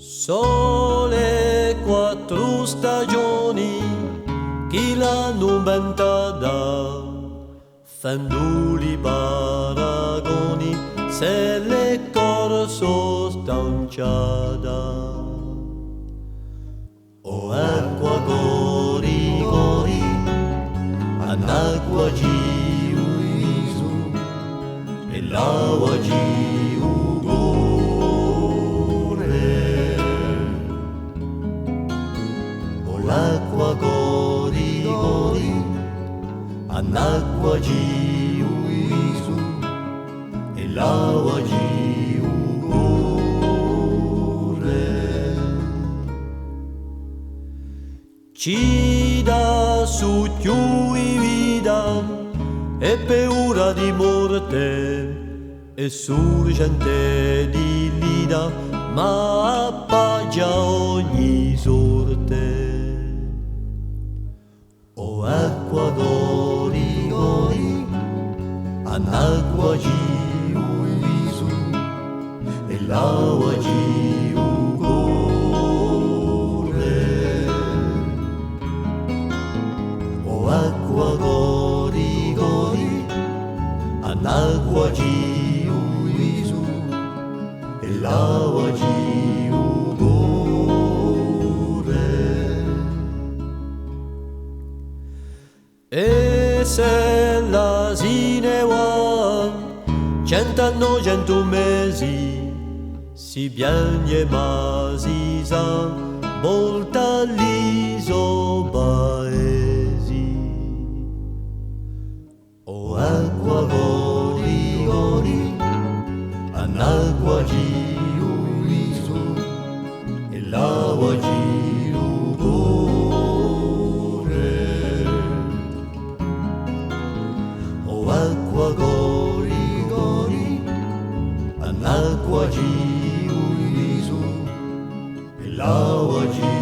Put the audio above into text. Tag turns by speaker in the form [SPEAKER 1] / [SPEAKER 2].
[SPEAKER 1] Sole quattro stagioni chi l'hanno inventata, fanduli paragoni se le corso stanciata. O acqua gori gori, an acqua giuisu, e l'acqua giugore. O l'acqua gori gori, an acqua giuisu, e l'acqua giugore. Ci dà su più i vida e paura di morte e surgente di lida ma appaggia ogni sorte. O acqua gori gori, an acqua giuisu, e l'acqua giugore. O acqua gori gori, an acqua giuisu, e l'acqua giugore. E se l'asine va 100 anni, 100 mesi, si piagne ma si sa volta l'iso paesi. O acqua gori gori, an acqua giuisu, e l'acqua giugore. O acqua gori gori, an acqua giuisu, e l'acqua giugore.